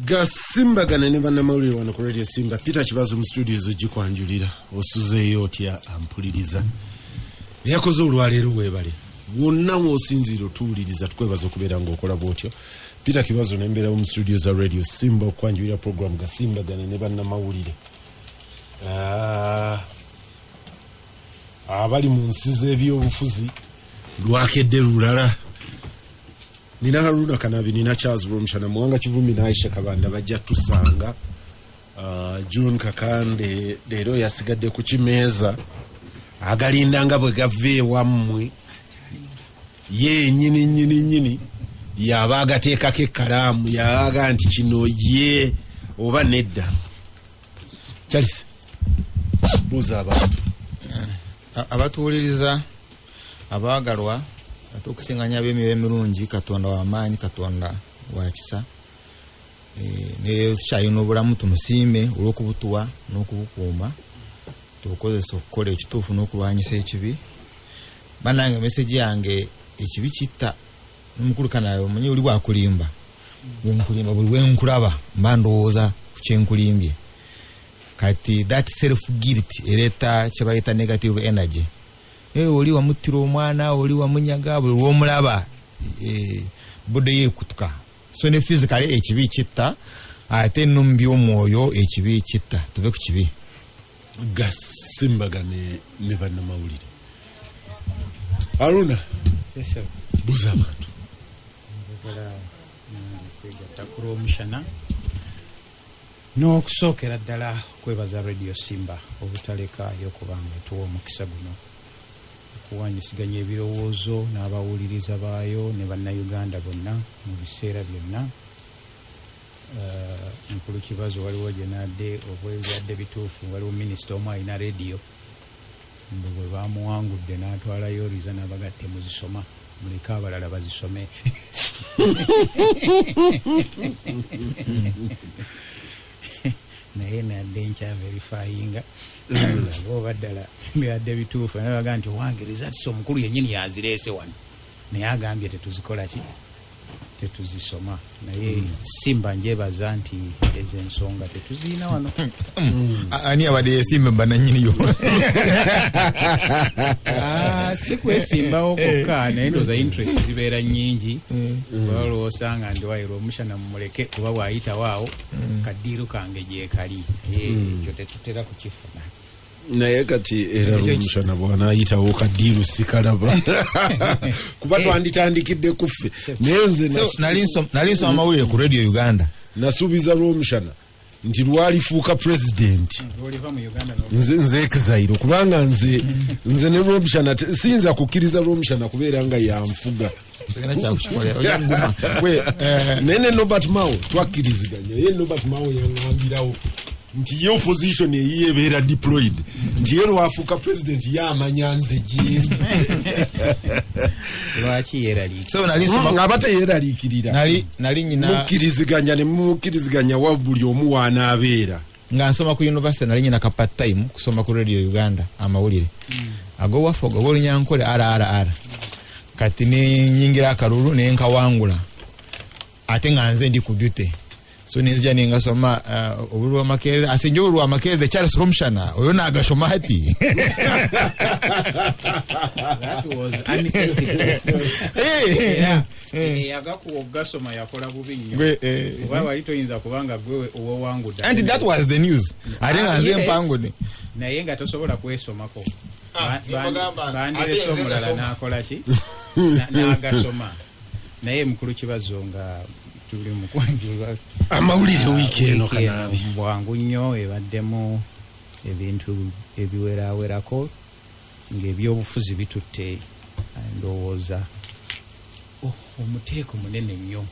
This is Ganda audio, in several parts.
Gasimbagane Ne Bannamawulire wano ku Radio Simba. Peter Kibazo mu studios ogikwanjulira osuzeeyo otya ampuliriza. Yakoze olwaleero weebale. Wonna w'osinziira otuwuliriza tukwebaza okubeera ng'okola bw'otyo. Peter Kibazo n'embeera mu studios za Radio Simba okwanjulira program Gasimbagane Ne Bannamawulire. Abali mu nsi z'ebyobufuzi lwakedde lulala. Nina Haruna Kanabi, Nina Charles Romshana, Muwanga Kivumbi na Aisha Kabanda bajja tusanga. June Kakande leero yasigadde ku kimeeza agalinda nga bwe gave wammwe ye nyini yaba agateekako ekkalaamu yaga nti kino ye oba nedda. Charles buuza abantu abatuwuliriza abaagalwa ate okusinganya ab'emyoyo emirungi, Katonda w'amaanyi, Katonda wa kisa. Neero tukyalina obulamu tumusiime olw'okubutuwa n'okubukuuma, tubukozesa okukola ekituufu n'okulwanyisa ekibi. Bannange meseji yange ekibi kitta n'omukulu Kanayo omanyi oli bwakulimba wenkulimba buli wenkulaba mba ndowooza ku kyenkulimbye. Kati that self guilt ereeta kye bayita negative energy. Oli wamuttira omwana, oli wamunyaga, buli lw'omulaba budde yeekutuka. So ne physically ekibi kitta, ate no mu by'omwoyo ekibi kitta. Tuve ku kibi. Gasimbagane Ne Bannamawulire. Haruna. Yes sir. Buuza abantu. Takuro omushana n'okusookera ddala kwebaza Radio Simba obutalekaayo kubanga tuwa omukisa guno okuwanyisiganya ebirowoozo n'abawuliriza baayo ne bannayuganda bonna mu biseera byonna. Mukulu Kibazo waliwo gye n'adde obwebyadde bituufu, waliwo minisita omu alina rediyo mbu bwe baamuwangudde n'atwalayo riza n'abagatte muzisoma muleke abalala bazisome. Naye nadde nkyaverifayinga oba ddala byadde bituufu nabaga nti owangereza ati omukulu yennyini yazireese wano naye agambye tetuzikola ki tetuzisoma. Naye Simba njebaza nti ezo ensonga tetuziina wano. Ani abadde yesimba bannannyiniyo? Si kwesimbawo kokka naye ndooza interest zibeera nnyingi. Waliwo osanga ndi wayiro omushana mumuleke kuba bw'ayitawo awo kaddiiru kange gyekali. Ekyo tetutera kukifuna. Naye kati era omushana bw'anaayitawo kaddiiru sikalaba kuba twanditandikidde kuffe. Nali nsoma amawulire ku Radio Uganda. Nasuubiza lw'omushana nti lwalifuuka president nze exile kubanga nze ne lw'omushana siyinza kukkiriza lw'omushana kubeera nga yanfuga. Nene Nobert Mao twakkiriziganya, ye Nobert Mao yaŋŋambirawo nti ye opposition eyebeera deployed nti ye lwafuuka president yamanya nze gyendi. Lwaki yeraliikirira? So nali nsoma ng'aba teyeraliikirira. Nali nyina mukkiriziganya ne mukkiriziganya wa buli omu waanaabeera. Nga nsoma ku university nali nyina ka part time kusoma ku Radio Uganda amawulire. Ago waffe ogo olunyankole RRR. Kati ne nyingira akalulu ne nkawangula. Ate nga nze ndi ku duty. So nizija ningasoma obulwa amakerere asenje obulwa amakerere Charles Romshana oyo nagasoma ati. That was unethical. Yagakugasoma yakola bubi nnyo. Kuba wali toyinza kubanga gwe owo wangu dda. And that was the news. Arenga nze mpango ne. Naye nga tosobola kwesomako. Bandireso omulala n'akola ki? N'agasoma. Naye mukulu Kibazo nga tuli mu kwanjulwa amawulire wiikeeno Kanabi bwangu nnyo ebaddemu ebintu ebiweraawerako ng'ebyobufuzi bitutte ndowooza omuteeko munene nnyo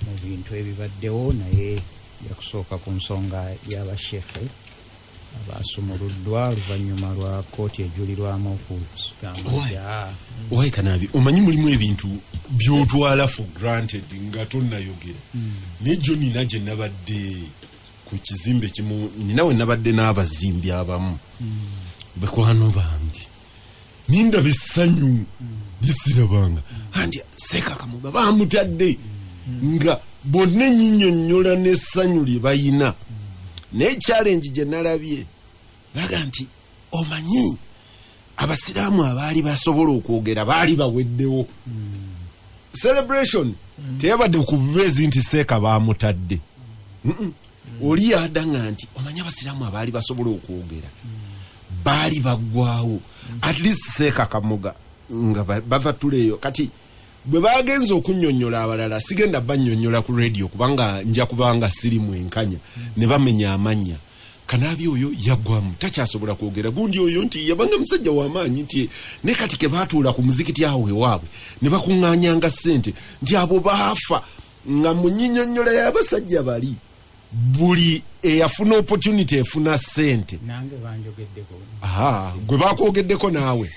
mu bintu ebibaddewo. Naye yakusooka ku nsonga y'abashefe abaasumuluddwa oluvannyuma lwa kooti ejulirwamu okugamba owaye Kanabi omanyi mulimu ebintu by'otwala for granted nga tonnayogera. Nejjo nina gye nabadde ku kizimbe kimu, ninawe nabadde n'abazimbi abamu bekwano bange ninda bessanyu lisirabanga andi Seka Kamuba bamutadde nga bonna ennyinnyonnyola n'essanyu lye bayina naye challenge gye nalabye baga nti omanyi abasiraamu abaali basobola okwogera baali baweddewo celebration teyabadde ku bubeezi nti seeka baamutadde oli yadanga nti omanyi abasiraamu abaali basobola okwogera baali baggwawo at least seeka kamuga nga bava tuleeyo kati bwe bagenza okunnyonnyola abalala sigenda bannyonnyola ku radio kubanga siri mwenkanya ne bamenya amannya kanaabi oyo yaggwamu takyasobola kwogera gundi oyo nti yabanga musajja w'amaanyi nti ne kati ke baatuula ku muzikiti awo ewaabwe ne bakuŋŋaanyanga ssente nti abo baafa nga mu nnyinnyonnyola y'abasajja bali buli eyafuna opportunity efuna ssente nange banjogeddeko gwe bakwogeddeko naawe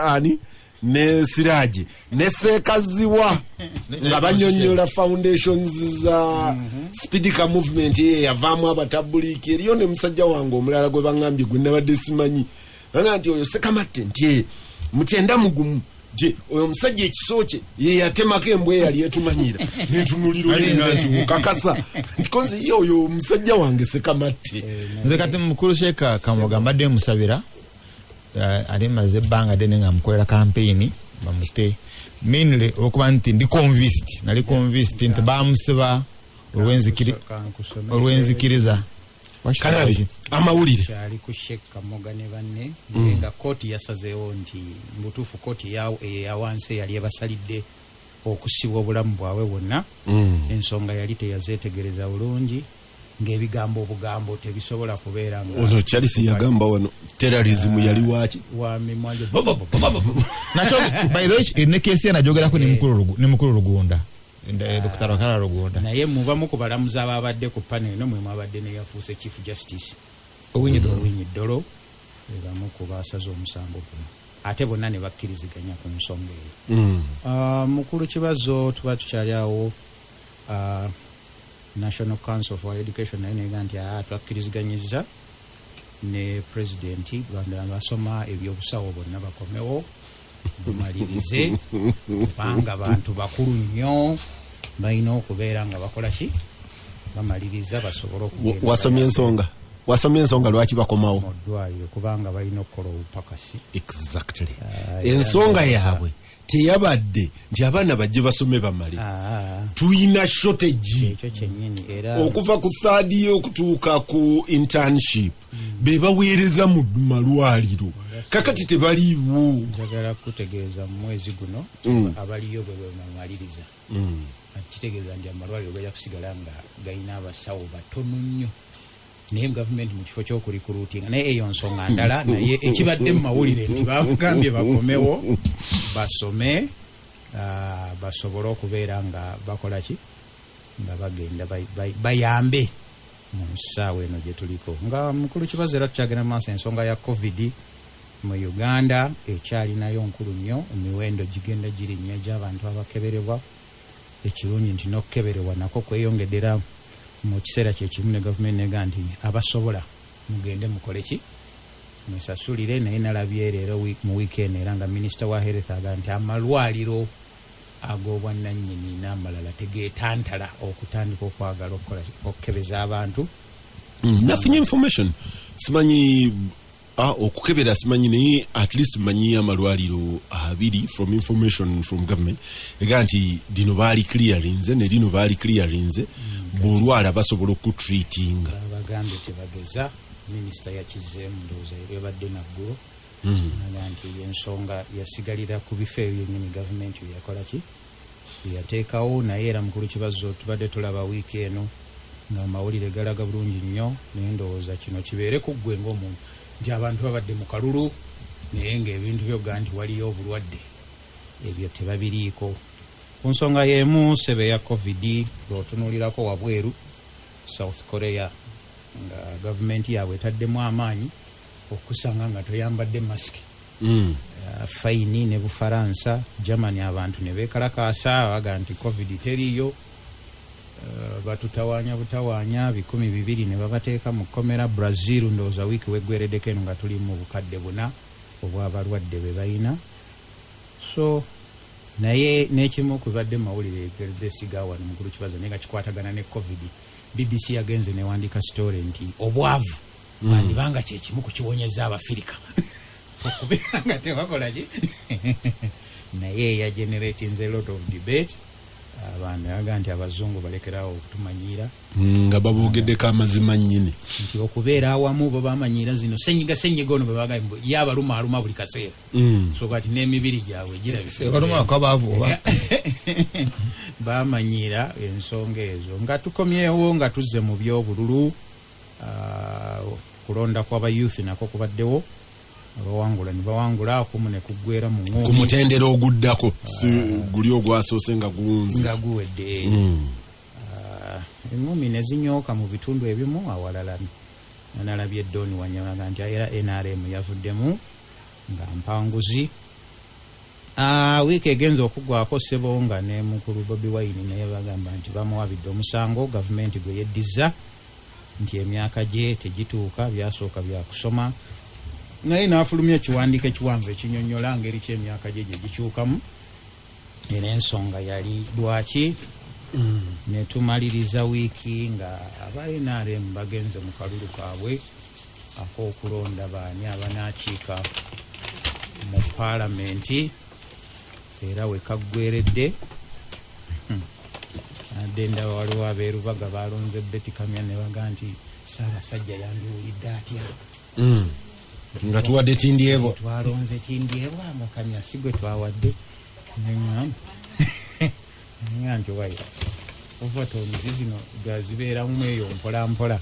ani ne Siraje ne Sekaziwa nga banyonnyola foundations za Speedica movement ye yavaamu abatabuliki eriyo ne musajja wange omulala gwe bangambye gwe nabadde simanyi nti oyo Sekamatte nti mukyenda mugumu je oyo musajja ekisooke ye yatemako embwe yali etumanyira nentunulira olina nti ukakasa ntikonze ye oyo musajja wange Sekamatte nze kati mukulu Sheeka Kamoga mbadde musabira ali maze ebbanga ddene nga mukolera campaign bamute mainly okuba nti ndi nali convinced nti bamusiba olwenzikiriza amawulire kyali ku Sheeka Kamoga ne banne nga kooti yasazeewo nti mutuufu kooti eyawansi yali ebasalidde okusibwa obulamu bwabwe bwonna ensonga yali teyazeetegereza bulungi ng'ebigambo obugambo tebisobola kubeera nga ono Charles yagamba wano terrorism yali waki wamimwanje nakyo by the way ne kesi anajogerako ne mukulu Rugunda Dr. Wakala Rugunda naye mubamu ku balamuzi ababadde ku panel eno mwe mwabadde ne yafuuse Chief Justice Owinyi-Dolo bamu ku basaze omusango guno ate bonna ne bakkiriziganya ku nsonga eyo mukulu Kibazo tuba tukyali awo National Council for Education naye nega nti twakkiriziganyizza ne President basoma ebyobusawo bonna bakomewo bumalirize kubanga bantu bakulu nnyo balina okubeera nga bakola ki bamaliriza basobole okugenda wasomye ensonga lwaki bakomawo mu ddwaliro kubanga balina okukola obupakasi exactly ensonga yaabwe teyabadde nti abaana bajje basome bamale tuyina shortage ekyo kyennyini era okuva ku third year okutuuka ku internship be baweereza mu malwaliro kakati tebaliiwo njagala kutegeeza mu mwezi guno abaliyo bwe bamaliriza kitegeeza nti amalwaliro gajja kusigala nga galina abasawo batono nnyo naye gavumenti mu kifo ky'okurikuruutinga naye eyo nsonga ndala naye ekibadde mu mawulire nti bagambye bakomewo basome basobole okubeera nga bakola ki nga bagenda bayambe mu ssaawa eno gye tuliko nga mukulu Kibazo era tukyagenda maaso ensonga ya covid mu Uganda ekyalinayo nkulu nnyo emiwendo gigenda girinnya gy'abantu abakeberebwa ekirungi nti n'okukeberebwa nako kweyongedera mu kiseera kyekimu ne gavumenti nega nti abasobola mugende mukole ki mwesasulire naye nalabye leero mu weekend era nga minisita wa health aga nti amalwaliro ag'obwannannyini n'amalala tegeetantala okutandika okwagala okukebeza abantu nafunye information simanyi okukebera simanyi naye at least manyi amalwaliro abiri from information from government ega nti dino baali clearinze ne dino baali clearinze bulwala basobola okutreatinga bagambye tebageza minisita yakizeemu ndowooza yali ebadde naggulo naga nti ensonga yasigalira ku bifo ebyo yennyini gavumenti yakola ki yateekawo naye era mukulu Kibazo tubadde tulaba wiiki eno nga amawulire galaga bulungi nnyo naye ndowooza kino kibeere ku ggwe ng'omuntu nti abantu babadde mu kalulu naye ng'ebintu byoga nti waliyo obulwadde ebyo tebabiriiko ku nsonga y'emu sebe ya covid lw'otunuulirako wabweru South Korea nga gavumenti yaabwe etaddemu amaanyi okusanga nga toyambadde masiki fayini ne Bufaransa Germany abantu ne beekalakaasa baga nti covid teriyo batutawaanya butawaanya 200 ne babateeka mu kkomera Brazil ndowooza wiiki weggwereddeko eno nga tuli mu bukadde 4 obw'abalwadde be balina so naye n'ekimu kubadde mawulire Gervesiga wano mukulu kibazo naye nga kikwatagana ne covid BBC yagenze newandiika story nti obwavu bandibanga kyekimu kukiwonyeza abafirika okubeera nga tebakola ki naye yageneratinze a lot of debate abantu yaga nti abazungu balekerawo okutumanyira nga baboogeddeko amazima nnyini nti okubeera awamu bo bamanyira zino senyiga ono bwe baga yabaluma buli kaseera so kati n'emibiri gyabwe girabise bamanyira ensonga ezo nga tukomyewo nga tuzze mu byobululu kulonda kw'aba youth nako kubaddewo abawangula ne bawangula akumu ne kuggwera mu ngumi ku mutendera oguddako si guli ogwasoose nga guwunzi nga guwedde engumi ne zinyooka mu bitundu ebimu awalala nalabye Eddooni Wanyama nti era NRM yavuddemu nga mpanguzi wiiki egenza okuggwako ssebo nga ne mukulu Bobi Wine naye bagamba nti bamuwabidde omusango gavumenti gwe yeddiza nti emyaka gye tegituuka byasooka byakusoma naye n'afulumya ekiwandiiko ekiwanvu ekinyonnyola ngeri ky'emyaka gye gye gikyukamu era ensonga yali lwaki ne tumaliriza wiiki nga aba NRM bagenze mu kalulu kaabwe ak'okulonda baani abanaakiika mu paalamenti era we kaggweredde adde ndaba waliwo abeerubaga balonze Betty Kamya ne baga nti Ssaabasajja yanduwulidde atya nga tuwadde Tindyebo twalonze Tindyebo nga Kamya si gwe twawadde nga nti waya ovatonzi zino gazibeeramu eyo mpolampola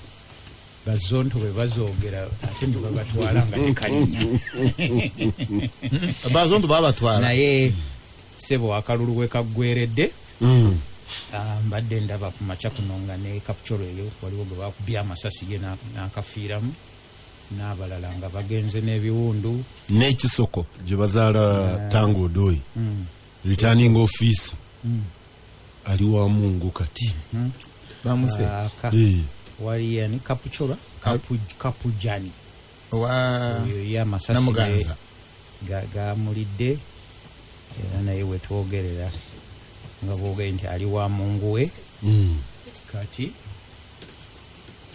bazonto bwe bazoogera ate ne babatwala nga tekalinya bazonto babatwala naye sebo akalulu we kaggweredde mbadde ndaba ku makya kuno nga ne kapcholo eyo waliwo gwe bakubye amasasi ye n'akafiiramu n'abalala nga bagenze n'ebiwundu n'ekisoko gye bazaala Tango Odoyi returning office ali wa Mungu kati bamuse wali yani kapuchola kapujani ya masasi namuganza gamulidde era naye wetwogerera nga boogere nti ali wa Mungu we kati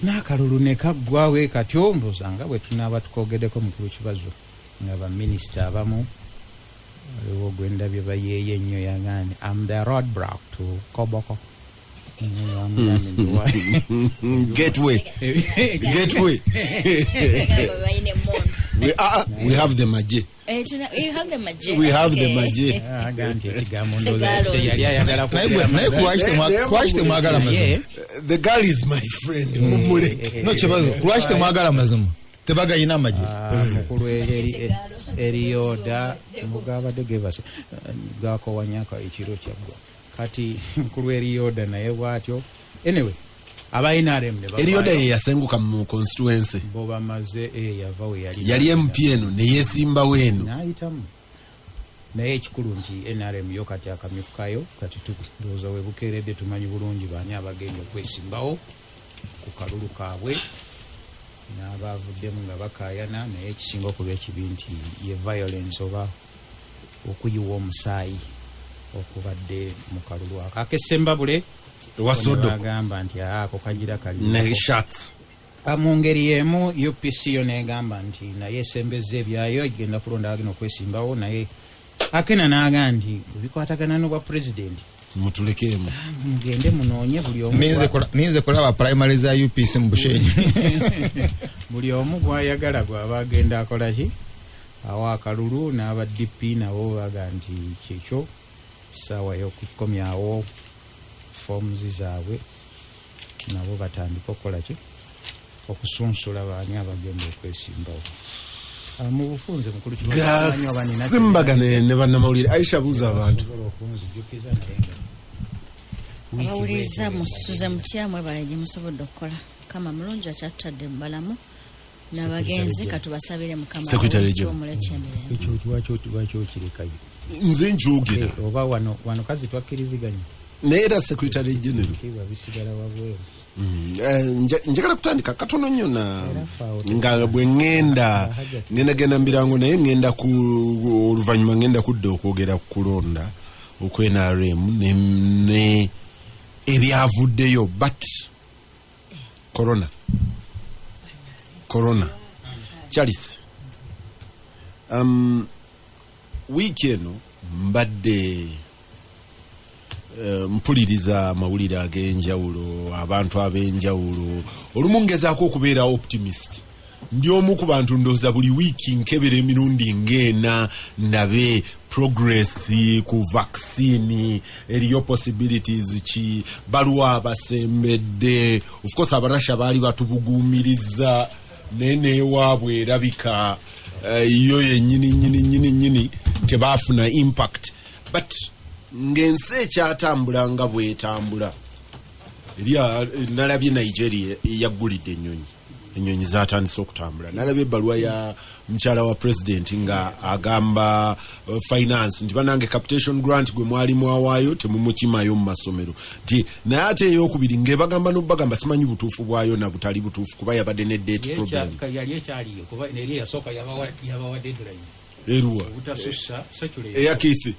n'akalulu ne kaggwawe kati ombuza nga bwe tunaaba tukogeddeko mukulu kibazo nga baminisita abamu waliwo gwendabye bayeeye ennyo yagane am the road block to Koboko gateway we have the maje we have the maje aganti ekigambo ndoza yali ayagala kulwaki temwagala mazima the girl is my friend mumuleke no kibazo kulwaki temwagala mazima tebagayina amaje mukulu eriyoda mugabadde gevase gakowanyaka ekiro kyaggwa kati mukulu eriyoda naye bwatyo anyway aba NRM ne eriyoda ye yasenguka mu constituency bo bamaze yava we yali MP eno ne yesimba weno nayitamu naye ekikulu nti NRM yo kati akamyuufu kaayo kati tulowooza we bukeeredde tumanyi bulungi baani abagenda okwesimbawo ku kalulu kaabwe n'abavuddemu nga bakaayana naye ekisinga okuba ekibi nti ye violence oba okuyiwa omusaayi okubadde mu kalulu ako ak'essembabule wasodo agamba nti ako kagira kali ne shots mu ngeri y'emu UPC yo negamba nti naye esembezza ebyayo igenda kulonda agenda okwesimbawo naye akena n'agamba nti bikwatagana n'obwa pulezidenti mutulekemu mugende munoonye buli omu ninze kulaba primary za UPC mu Bushenyi buli omu gwayagala gwaba agenda akola ki awo akalulu n'aba DP nabo baga nti kyekyo ssaawa y'okukomyawo forms zaabwe nabo batandika okukola ki okusunsula baani abagenda okwesimbawo mu bufunze mukulu Gasimbagane ne Bannamawulire Aisha buuza abantu abawuliriza musuze mutya mwebale gye musobodde okukola kama mulungi akyatutadde mu balamu n'abagenzi katubasabire mukama kyomulekya emirembe ekyo kirekayo nze njogera oba wano kazi twakkiriziganya naye era secretary general kiba bisigala wabweru njagala kutandika katono nnyo nga bwe ŋŋenda genda mirango naye ŋŋenda oluvannyuma ŋŋenda kudda okwogera ku kulonda oku NRM ne ebyavuddeyo but corona Charles wiiki eno mbadde mpuliriza amawulire ag'enjawulo abantu ab'enjawulo olumu ngezaako okubeera optimist ndi omu ku bantu ndowooza buli wiiki nkebera emirundi ng'ena ndabe progress ku vaccine eriyo possibilities ki baluwa abasembedde of course abarasha baali batubuguumiriza neneewaabwe erabika yo yennyini tebaafuna impact but ng'ensi ekyatambula nga bwetambula nalabye Nigeria yaggulidde ennyonyi zatandise okutambula nalabye ebbaluwa ya mukyala wa president nga agamba finance nti banange capitation grant gwe mwali mwawaayo temumukimayo mu masomero nti naye ate eyokubiri ng'ebagamba n'obagamba simanyi butuufu bwayo na butali butuufu kuba yabadde ne date problem eruwa eyakiife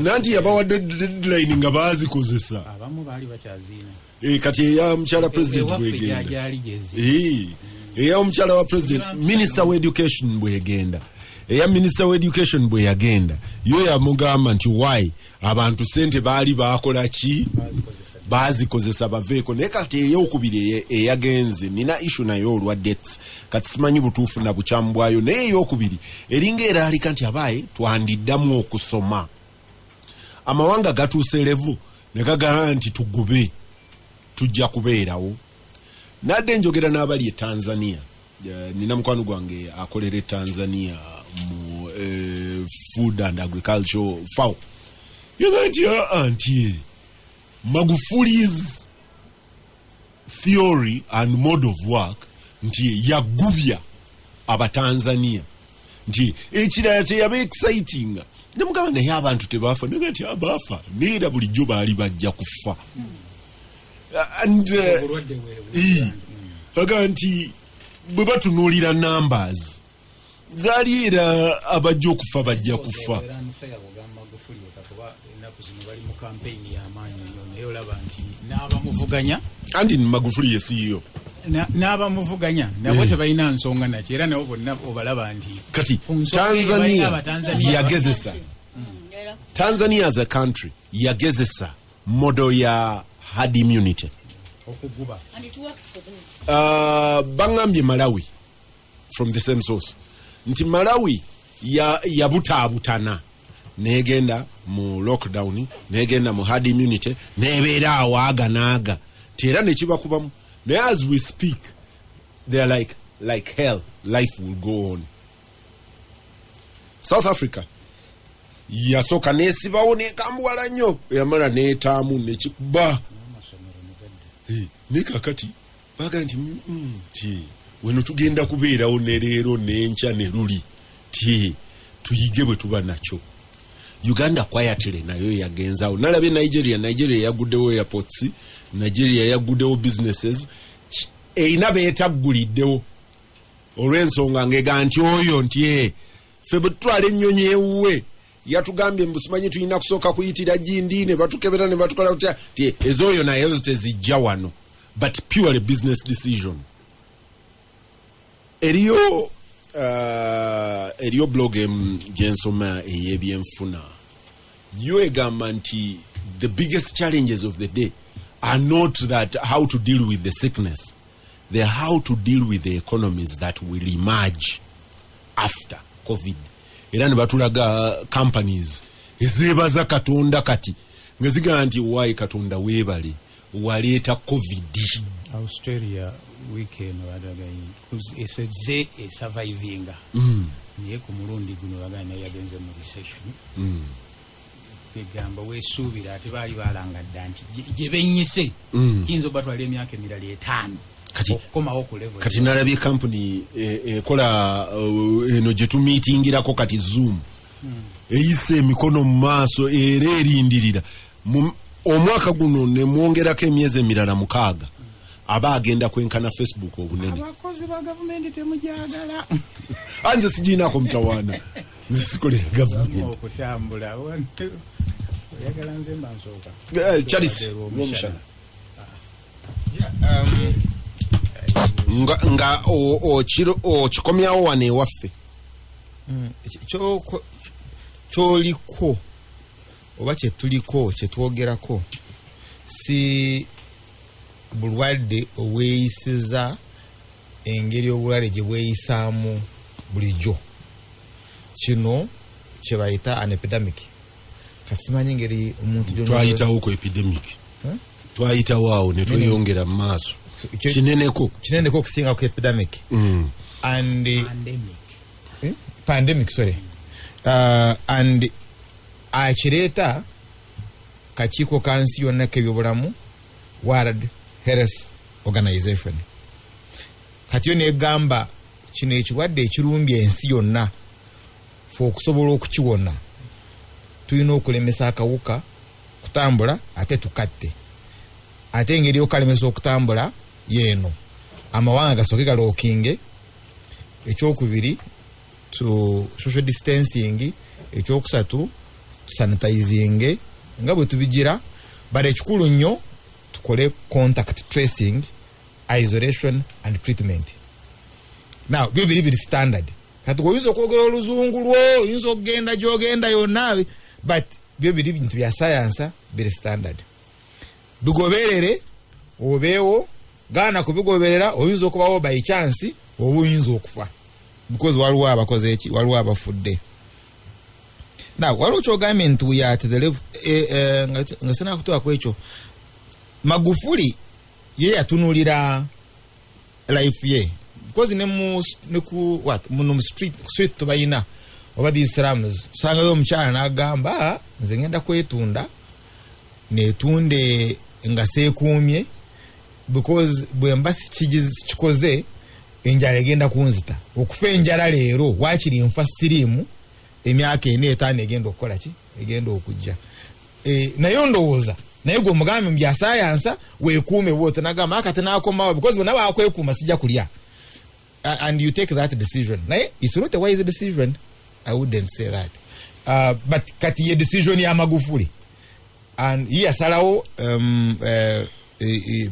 nanti yabawadde deadline nga baazikozesa abamu baali bakyazina kati eya mukyala president bwegenda eya omukyala wa president minister wa education bwegenda eya minister wa education bwe yagenda yo yamugamba nti why abantu sente baali bakola ki bazikozesa baveeko naye kati eyokubiri eyagenze nina issue nayo olwa deaths kati simanyi butuufu na bukyamu bwayo naye eyokubiri eringa eraalika nti abaaye twandiddamu okusoma amawanga gatuuse levu ne gagamba nti tugube tujja kubeerawo nadde njogera n'abali e Tanzania nina mukwano gwange akolera e Tanzania mu food and agriculture FAO yaga nti anti Magufuli's theory and mode of work nti yagubya abatanzania nti ekirala teyabe exciting nemugamba naye abantu tebafa naye nti abafa neera bulijjo baali bajja kufa and aga nti bwe batunuulira numbers zaali era abajja okufa bajja kufa andi ni Magufuli ye CEO n'abamuvuganya nabo tebalina nsonga nakyo era nabo bonna obalaba nti kati Tanzania yagezesa Tanzania as a country yagezesa model ya herd immunity okuguba bangambye Malawi from the same source nti Malawi yabutaabutana negenda mu lockdown negenda mu herd immunity nebeera awo aga naaga tera nekibakubamu naye as we speak they are like hell life will go on. South Africa yasoka nesibawo nekambuwala nnyo yamala neetaamu nekikuba nekakati baga nti weno tugenda kubeerawo ne leero n'enkya ne luli ti tuyige bwe tuba nakyo. Uganda quietly nayo yagenzawo nalabye Nigeria yaguddewo airports, Nigeria yaguddewo businesses eina beetagguliddewo olw'ensonga ngega nti oyo nti ffe bwe tutwala ennyonyi ewuwe yatugambye mbusimanyi tulina kusooka kuyitira gindi ne batukebera ne batukola kutya ti ez'oyo naye tezijja wano but purely business decision. Eriyo blog gyensoma ey'ebyenfuna yo egamba nti the biggest challenges of the day are not that how to deal with the sickness, they are how to deal with the economies that will emerge after COVID. Era ne batulaga companies ezeebaza Katonda kati nga zigamba nti why Katonda weebale waleeta COVID. Australia weekend wadagayi eseze survivinga niye ku mulundi guno bagana yagenze mu recession begamba wesuubira ate baali balangadde nti gye bennyise kiyinza batwala emyaka emirala 5 okukomawo ku level. Kati nalabye company ekola eno gye tumiitingirako kati Zoom eyise emikono mu maaso era erindirira omwaka guno ne mwongerako emyezi emirala 6 aba agenda kwenkana Facebook obunene. Abakozi ba government temujagala. Anze sijiinako mutawaana. Nze sikolera government. Okutambula. oyagala nze mba nsooka Charles Romshana nga okikomyawo wano ewaffe kyoliko oba kyetuliko kyetwogerako si bulwadde obweyisiza engeri obulwadde gye bweyisaamu bulijjo. Kino kyebayita an epidemic. Kati simanyi engeri omuntu twayitawo ku epidemic twayitawo awo ne tweyongera mu maaso kineneko okusinga ku epidemic and pandemic sorry and akireeta kakiiko kansi yonna k'ebyobulamu World Health Organization. Kati yo negamba kino ekirwadde ekirumbye ensi yonna fe okusobola okukiwona tulina okulemesa akawuka kutambula ate tukatte ate engeri yokalemesa okutambula yeeno amawanga gasooke galookinge, ekyokubiri to social distancing, ekyokusatu sanitizing nga bwe tubigira, but ekikulu nnyo tukole contact tracing, isolation and treatment. Now byo biri standard. Kati oyinza okwogera oluzungu lwo, oyinza okugenda gyogenda yonna, but byo biri bintu bya science biri standard. Bigoberere obeewo gaana kubigoberera, oyinza okubawo by chance oba oyinza okufa because waliwo abakoze eki, waliwo abafudde. Now waliwo kyogambye nti we are at the level nga sina kutoa ku ekyo Magufuli ye yatunulira life ye because ne ku what mu street tubayina oba these slums sanga yo mchana nagamba nze ngenda kwetunda netunde nga sekumye because bwemba kikoze enjala egenda kunzita okufa enjala leero wakiri nfa sirimu emyaka ene etano egenda okukola ki egenda okujja nayo ndowooza naye gwe omugambe mu bya science weekuume bwote nagamba akati naakomawo because bonna bakwekuuma sijja kulya and you take that decision. Naye it's not a wise decision, I wouldn't say that, but kati ye decision ya Magufuli and ye asalawo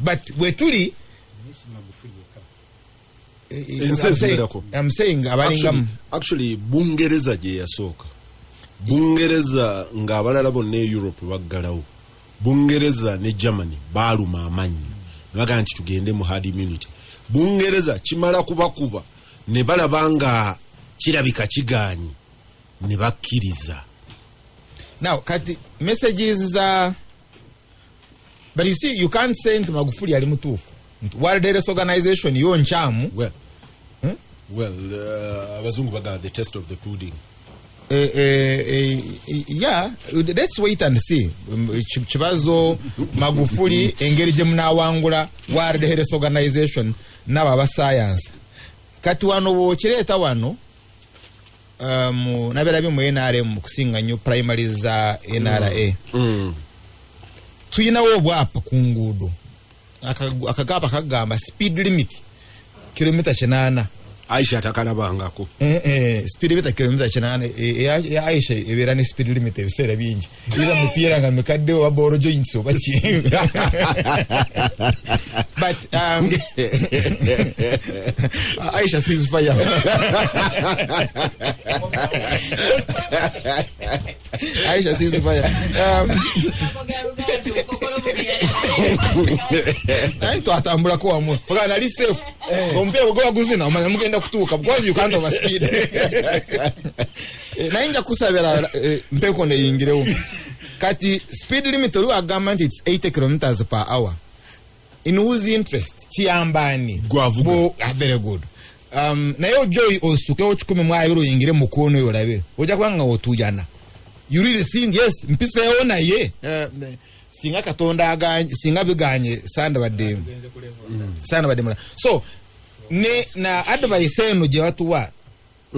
but wetuli I'm saying actually Bungereza je yasooka Bungereza nga abalala bonna Europe baggalawo Bungereza ne Germany baluma amanyi baga nti tugende mu herd immunity. Bungereza kimala kubakuba ne balabanga kirabika kiganyi ne bakkiriza. Now kati messages are but you see you can't say nti Magufuli ali mutuufu. World Health Organization yo nchamu abazungu baga the test of the pudding. Yeah, let's wait and see. Kibazo Magufuli engeri gye munawangula World Health Organization n'aba science. Kati wano bokireeta wano nabera mu NRM kusinga nnyo primary za NRA. Tuyinawo obwapa ku nguudo akagapa kagamba speed limit kilomita 8. Aisha takalabangako speed limit kilomita 8 ya Aisha ebera ne speed limit ebiseera bingi ira mupiera nga mikadde wa boro joints obachi but Aisha sees fire. Aisha sees fire. Naito atambula ko amwe kuga nali safe ompe bwo guzina omanya mugenda kutuuka because you can't overspeed. Nainja kusabira mpeko ne yingirewo kati speed limit oli agamba nti it's 80 kilometers per hour. In whose interest kiyambani gwavuga very good. Nayo joy osuke ochikume mwayiro yingire mukono yolabe oja kwanga otujana you really sing yes mpisa yona ye singa katonda aganye singa biganye sanda badde mala so ne na advice eno je watu wa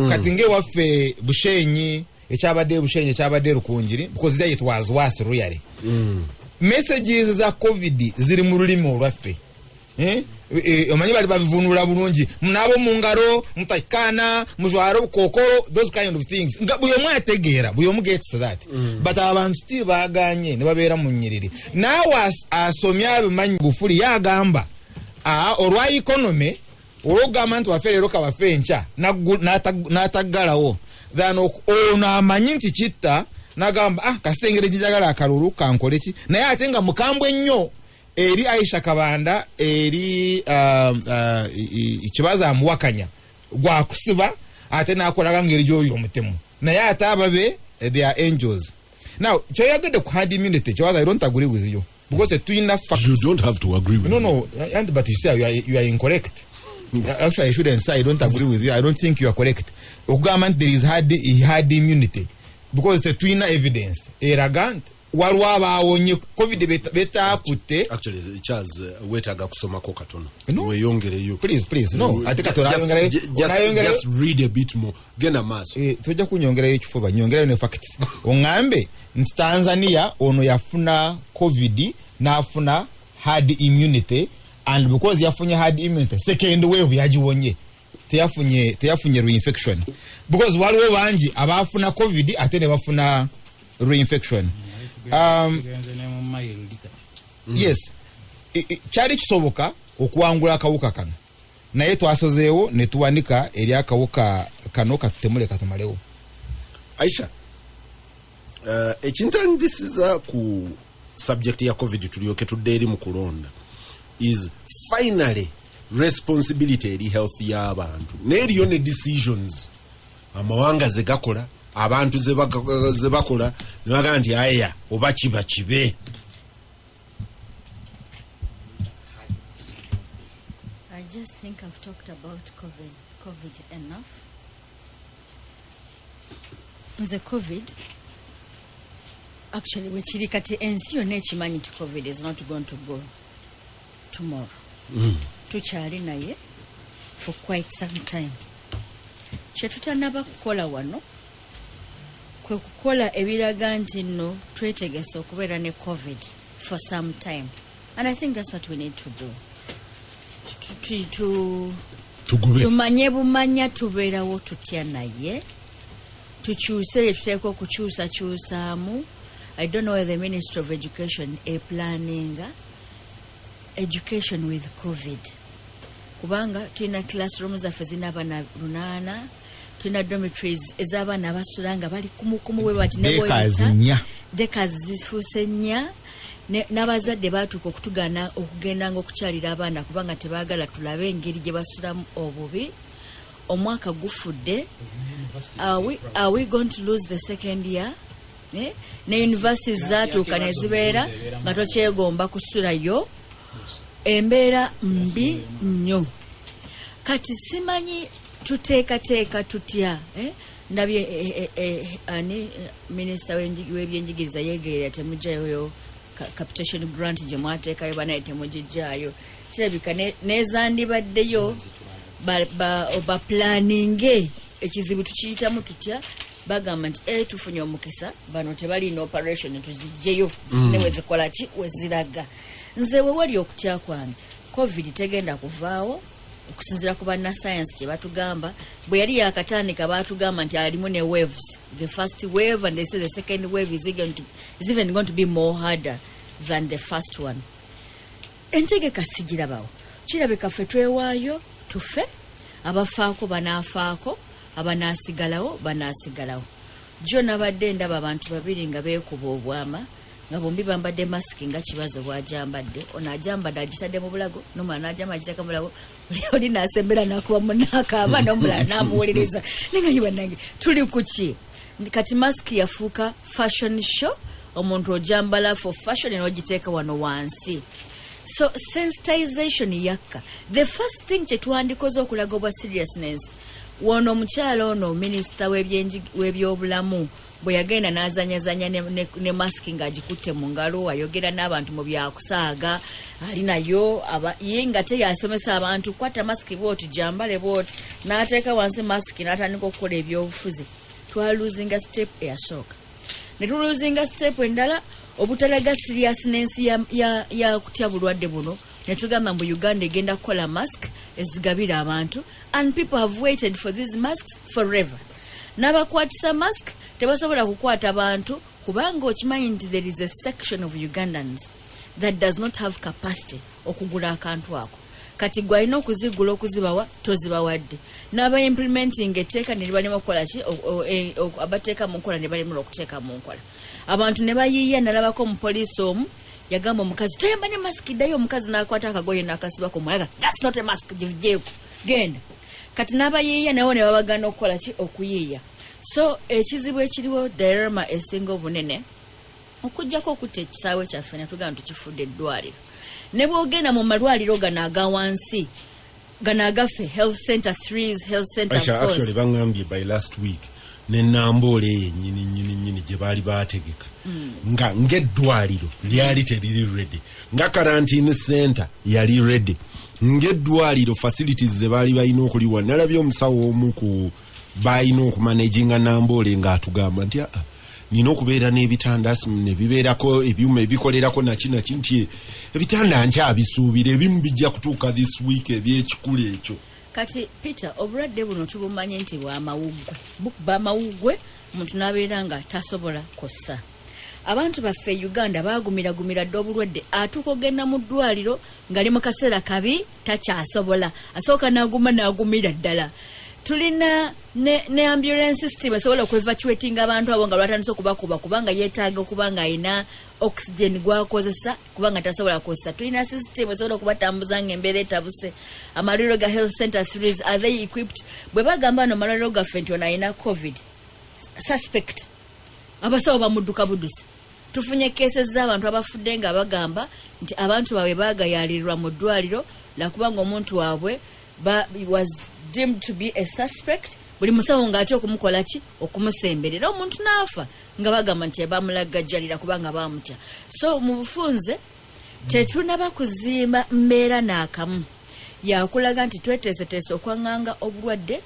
katinge wafe bushenyi ekyabadde rukunjiri because that it was worse really. Messages za COVID ziri mu lulimi olwaffe omanyi bali babivunula bulungi munabo mu ngalo mutakana mujwaro kokoro those kind of things nga buli omwe ategeera buli omu gets that but abantu still baganye ne babeera mu nnyiriri nawe asomya abimanyi Gufuli yagamba olwa economy olwogamba nti waffe leero kabafe enca n'ataggalawo than ono amanyi nti kitta nagamba kasengere gijagala akalulu kankoleki naye ate nga mukambwe nnyo eri Aisha Kabanda eri kibaza amuwakanya gwakusiba ate nakolaga ngeri gyoli omutemu naye ate ababe they are angels. Now kyoyagedde ku hard immunity kibaza I don't agree with you because tuyina facts. You don't have to agree with me. No, but you say you are incorrect. Actually I shouldn't say I don't agree with you. I don't think you are correct. Ogama there is hard immunity because the twina evidence eragant walwaba awonye covid beta akutte. Actually Charles wetaga kusomako katono weyongereyo please no ate katono just read a bit more gena maso tujja kunyongerayo ekifuba nyongerayo ne facts ongambe nti Tanzania ono yafuna covid nafuna hard immunity and because yafunye hard immunity second wave yagiwonye teyafunye reinfection because waliwo bangi abafuna covid ate ne bafuna reinfection. Yes kyali kisoboka okuwangula akawuka kano naye twasozeewo ne tuwanika eri akawuka kano katutemule katumalewo. Aisha ekintandisiza ku subject ya covid tulyoke tudde eri mu kulonda is finally responsibility eri health y'abantu n'eriyo ne decisions amawanga ze gakola abantu ze bakola ne bagamba nti aya oba kiba kibe. I just think I've talked about COVID enough. The COVID actually wekiri kati ensi yonna ekimanyi nti COVID is not going to go tomorrow. Tukyali naye for quite some time. Kyetutanaba kukola wano kwe kukola ebiraga nti nno twetegese okubeera ne COVID for some time, and I think that's what we need to do. Tumanye bumanya tubeerawo tutya naye tukyuse tuteekwa okukyusakyusaamu. I don't know whether the Ministry of Education is planning education with COVID. Kubanga tulina classrooms zaffe zina abaana 8, tulina dormitories ez'abaana basula nga bali kumukumu bwe bati dekas zifuuse 4 n'abazadde baatuuka okutugana okugendanga okukyalira abaana kubanga tebaagala tulabe engeri gye basulamu obubi. Omwaka gufudde. Are we going to lose the second year? Ne universities zaatuuka ne zibeera nga tokyegomba kusulayo. Embeera mbi nnyo. Kati simanyi tuteekateeka tutya. Ndabye minisita w'ebyenjigiriza yeegerera temugjayo capitation grant gye mwateekayo banaye temugijjaayo. Kirabika nezandibaddeyo baplaninge ekizibu tukiyitamu tutya. Bagamba nti tufunye omukisa bano tebalina operation tuzijjeyo ne wezikola ki weziraga. Nze we wali okutya kwange COVID tegenda kuvaawo okusinziira ku bannasscience kye batugamba. Bwe yali yakatandika baatugamba nti alimu ne waves, the first wave and they say the second wave is even going to be more harder than the first one. Entegeka sigirabawo. Kirabika ffe twewaayo tufe, abafaako banaafaako, abanaasigalawo banaasigalawo. Jo nabadde ndaba abantu babiri nga beekuba obwama nga bombi bambadde masiki nga kibazo bwajambadde. Ono ajambadde agitadde mu bulago n'omulala n'ajamba agitaka mu bulago. Oli n'asembera n'akuba munnaakaaba n'omulala n'amuwuliriza. Nenga yiba nange tuli ku ki? Kati masiki yafuuka fashion show. Omuntu ojambala for fashion n'ogiteeka wano wansi. So sensitization yakka. The first thing kyetwandikoze okulaga obwa seriousness wono omukyala ono minisita w'ebyobulamu bwe yagenda n'azanyazanya ne masiki ng'agikutte mu ngalo ayogera n'abantu mu byakusaaga ali nayo ye nga teyasomesa abantu kwata masiki bwoti jambale bwoti n'ateeka wansi masiki n'atandika okukola ebyobufuzi. Twaluzinga step eyasooka ne tuluzinga step endala obutalaga seriousness ya kutya bulwadde buno ne tugamba mbu Uganda egenda kukola mask ezigabira abantu, and people have waited for these masks forever. N'abakwatisa mask tebasobola kukwata bantu kubanga okimanyi nti there is a section of Ugandans that does not have capacity okugula akantu ako. Kati gwe alina okuzigula okuzibawa tozibawadde. N'aba implementing etteeka ne libalema okukola ki abateeka mu nkola ne balemera okuteeka mu nkola. Abantu ne bayiiya nalabako omupoliisi omu yagamba omukazi toyamba ne mask ddayo, omukazi n'akwata akagoye n'akasibako mulaga that's not a mask givugyeko genda. Kati n'abayiiya nawo ne babagana okukola ki okuyiiya. So ekizibu ekiriwo dilemma esinga obunene okujjako okutta ekisaawe kyaffe ne tugamba tukifudde eddwaliro. Ne bwogenda mu malwaliro gano aga wansi gano agaffe health center 3s health center 4s. Actually bangambye by last week ne Namboole nyini gye baali baategeka nga ng'eddwaliro lyali teriri ready, nga quarantine center yali ready, ng'eddwaliro facilities ze baali balina okuliwa. Nalabye omusawo omu ku balina okumanaginga Namboole ng'atugamba nti nina okubeera n'ebitanda ne bibeerako ebyuma ebikolerako naki nti ebitanda nkyabisuubira, ebimu bijja kutuuka this week ebyekikulu ekyo. Kati Peter, obulwadde buno tubumanye nti bwamawugwe omuntu n'abeera nga tasobola kossa. Abantu baffe Uganda baagumira dde obulwadde, atuuka ogenda mu ddwaliro ng'ali mu kaseera kabi takyasobola, asooka n'agumira ddala. Tulina ne ambulance system esobola okwevacuatinga abantu abo nga lwatandise okubakuba kubanga yeetaaga okubanga ayina oxygen gwakozesa kubanga tasobola kukozesa. Tulina system esobola okubatambuza ng'embeera etabuse. Amalwaliro ga health center 3s are they equipped? Bwe bagamba no malwaliro gaffe nti ono ayina covid suspect abasawo bamudduka buddusi. Tufunye cases z'abantu abafudde nga bagamba nti abantu baabwe baagayaalirwa mu ddwaliro lwakubanga omuntu waabwe was deemed to be a suspect. Buli musawo ng'ate okumukola ki okumusemberera omuntu n'afa nga bagamba nti bamulagajjalira kubanga bamutya. So mu bufunze tetunaba kuzimba mbeera n'akamu yakulaga nti tweteeseteese okwaŋŋanga obulwadde.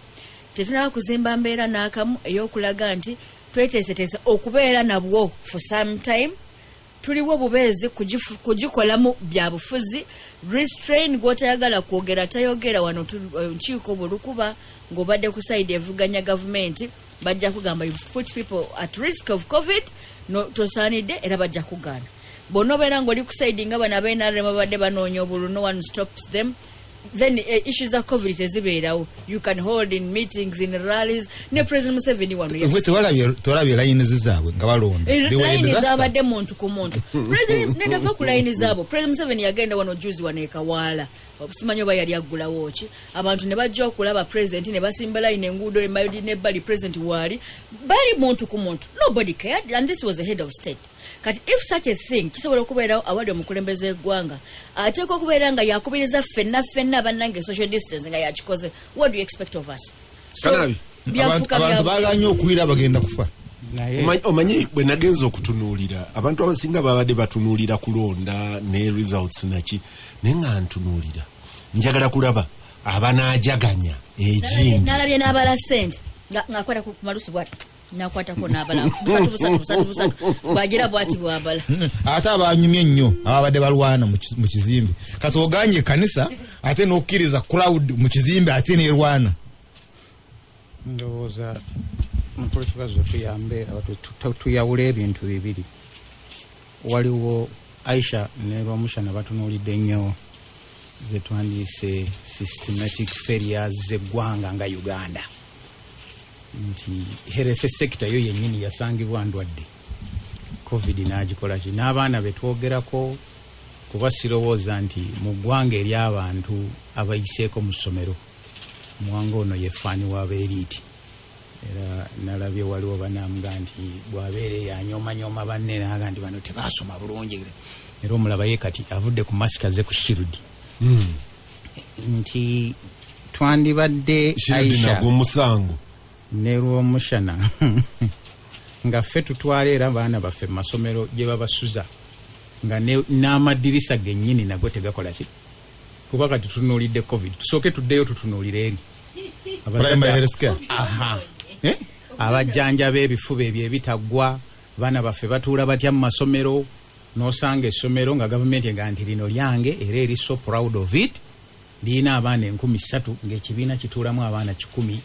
Tetunaba kuzimba mbeera n'akamu ey'okulaga nti tweteeseteese okubeera nabwo for some time. Tuliwo bubeezi kugikolamu bya bufuzi. Restrain gw'otayagala kwogera tayogera wano nkiiko bulukuba ng'obadde ku side evuganya gavumenti bajja kugamba you put people at risk of covid no tosaanidde era bajja kugaana. Bonna obeera ng'oli ku side nga bano aba NRM babadde banoonya obulu, no one stops them. Then issues za covid tezibeerawo. You can hold in meetings, in rallies. Ne President Museveni wano tolabye layini zaabwe nga balonda layini zaabadde muntu ku muntu. President nedava ku layini zaabo. President Museveni yagenda wano juzi wano ekawaala simanyi oba yali aggulawo ki. Abantu ne bajja okulaba president ne basimba layini enguudo ne bali president waali bali muntu ku muntu. Nobody cared, and this was the head of state. Kati if such a thing kisobola okubeerawo awali omukulembeze eggwanga ateekwa okubeera nga yakubiriza ffenna bannange social distance nga yakikoze, what do you expect of us? Abantu baganye okuwira bagenda kufa. Omanyi bwe nagenza okutunuulira abantu abasinga babadde batunuulira kulonda ne results naki naye nga ntunuulira njagala kulaba abanaajaganya egindi. Nalabye n'abala ssente ng'akwata ku malusi bwati nakwatako n'abala busatu bwagira bwati bwabala. Ate abanyumye ennyo ababadde balwana mu kizimbe kati oganye ekkanisa ate n'okkiriza crowd mu kizimbe ate n'erwana. Ndowooza mukulu kibazo tuyambe tuyawula ebintu bibiri. Waliwo Aisha ne Bamushana batunuulidde nnyo ze twandiyise systematic failures z'eggwanga nga Uganda nti health sector yo yennyini yasangibwa ndwadde covid n'agikola ki. N'abaana betwogerako kuba sirowooza nti mu ggwanga eri abantu abayiseeko mu ssomero Muwanga ono yefaani w'abeeriiti. Era nalabye waliwo banamuga nti bw'abeere yanyoomanyoma banne naga nti bano tebaasoma bulungi. Era omulaba ye kati avudde ku masika ze ku shirudi nti twandibadde Aisha musango ne Lwomushana nga ffe tutwala era baana baffe mu masomero gye babasuza nga n'amadirisa gennyini nago tegakola ki kuba kati tutunuulidde covid. Tusooke tuddeyo tutunuulire eri primary health care. Abajjanja b'ebifuba ebyo ebitaggwa baana baffe batuula batya mu masomero nosanga essomero nga gavumenti ega nti lino lyange era eri so proud of it, lirina abaana 3,000 ng'ekibiina kituulamu abaana 19.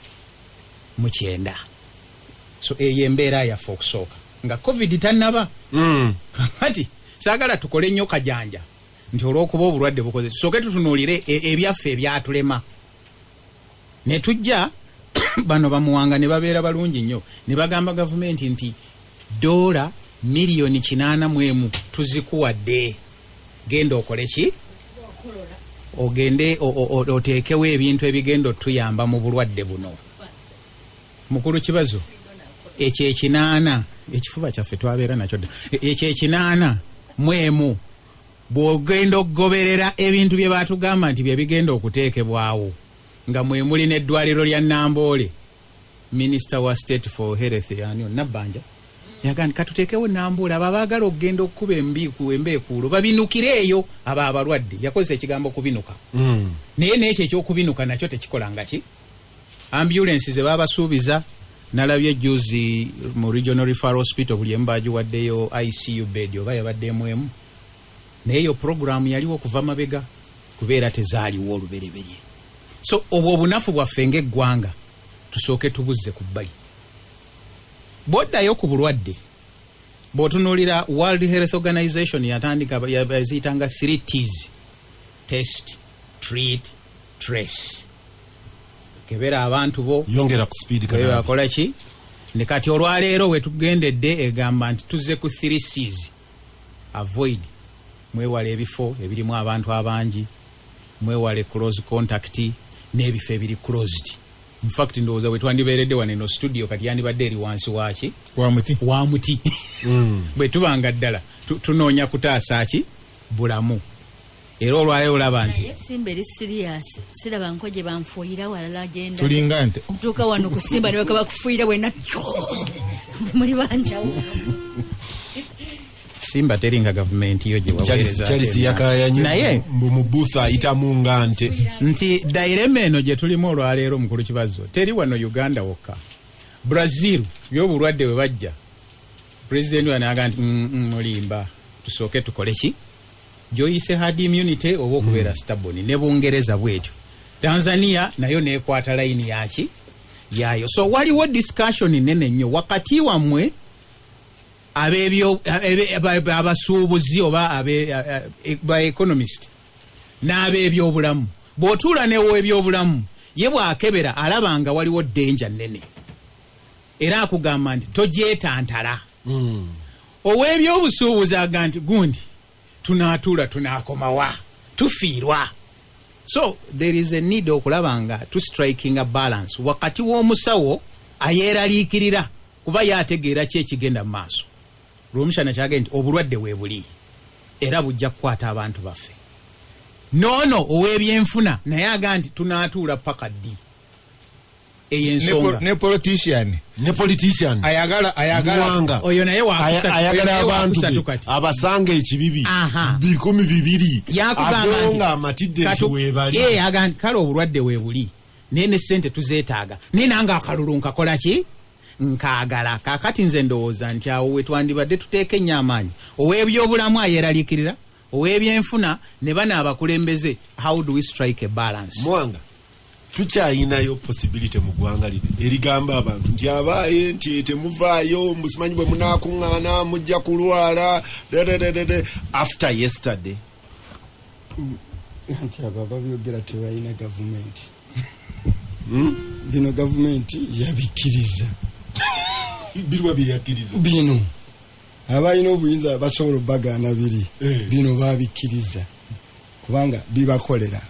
So eyo embeera yaffe okusooka nga covid tannaba. Kati saagala tukole nnyo kajanja nti olw'okuba obulwadde bukoze tusooke tutunuulire ebyaffe ebyatulema ne tujja bano bamuwanga ne babeera balungi nnyo ne bagamba gavumenti nti $4 milioni 400 tuzikuwadde, genda okole ki, ogende oteekewo ebintu ebigenda otuyamba mu bulwadde buno. Mukulu Kibazo, ekyo 8 ekifuba kyaffe twabeera nakyo ekyo 8 bw'ogenda okugoberera ebintu bye baatugamba nti bye bigenda okuteekebwawo nga mwe muli n'eddwaliro lya Namboole. Minister wa State for Health Nabbanja yagamba katuteekewo Namboole abo abaagala okugenda okukuba embeekuulo babinukire eyo abo abalwadde. Yakozesa ekigambo kubinuka. Naye n'ekyo ekyokubinuka nakyo tekikolanga ki. Ambulance ze babasuubiza nalabye juzi mu Regional Referral Hospital buli embaagiwaddeyo ICU bed oba yabaddemu. Naye eyo programu yaliwo okuva mabega kubeera tezaaliwo olubereberye. So obwo obunafu bwaffe ng'eggwanga tusooke tubuzze ku bbali. Bw'oddayo ku bulwadde bw'otunuulira World Health Organization yatandika yaziyitanga 3 T's: test, treat, trace. Kebera abantu bo yongera ku speed kana bakola ki. Ne kati olwaleero we tugendedde egamba nti tuzze ku 3 C's: avoid, mwewale ebifo ebirimu abantu abangi, mwewale close contact n'ebifo ebiri closed. In fact ndowooza bwe twandibeeredde wano eno studio kati yandibadde eri wansi waki wa muti bwe tubanga ddala tunoonya kutaasa ki bulamu. Era olwaleero olaba nti Simba eri serious, siraba nko gye banfuuyira walala agenda tulinga nte tuuka wano ku Simba ne bakaba kufuuyira wenna muli banjawo. Simba teringa gavumenti yo gye waweereza Chelsea yakayanye naye mu booth ayitamu nga nti dairema eno gye tulimu olwaleero Mukulu Kibazo teri wano Uganda wokka. Brazil by'obulwadde bwe bajja pulezidenti wanaga nti mulimba tusooke tukole ki joyise hard immunity oba okubeera stubborn. Ne Bungereza bwetyo. Tanzania nayo neekwata layini yaki yayo. So waliwo discussion nene nnyo wakati wammwe abebyo abasuubuzi oba ba economist n'abebyobulamu. Bw'otuula newo ebyobulamu ye bw'akebera alabanga waliwo danger nnene era akugamba nti togyetantala. Ow'ebyobusuubuzi aga nti gundi tunaatuula tunaakomawa tufiirwa. So there is a need okulabanga to striking a balance wakati w'omusawo ayeeraliikirira kuba yategeera ki ekigenda mu maaso. Lw'omushana kyagenda nti obulwadde weebuli era bujja kukwata abantu baffe. Noono ow'ebyenfuna naye aga nti tunaatuula paka ddi. Eyo ensonga ne politician ayagala oyo naye ayagala abantu abasanga ekibibi 200 agonga amatidde nti weebali. Aga nti kale obulwadde weebuli naye ne ssente tuzeetaaga naye nange akalulu nkakola ki nkaagala. Kaakati nze ndowooza nti awo we twandibadde tuteeke nnyo amaanyi. Ow'ebyobulamu ayeeraliikirira, ow'ebyenfuna ne bana abakulembeze. How do we strike a balance? Muwanga tukyayinayo possibility mu ggwanga lino erigamba abantu nti abaaye nti temuvaayo musimanyi bwe munaakuŋŋaana mujja kulwala after yesterday. Nti abo ababyogera tebalina gavumenti. Bino gavumenti yabikkiriza. Birwa byakkiriza. Bino abalina obuyinza basobola obbagaana biri. Bino babikkiriza kubanga bibakolera.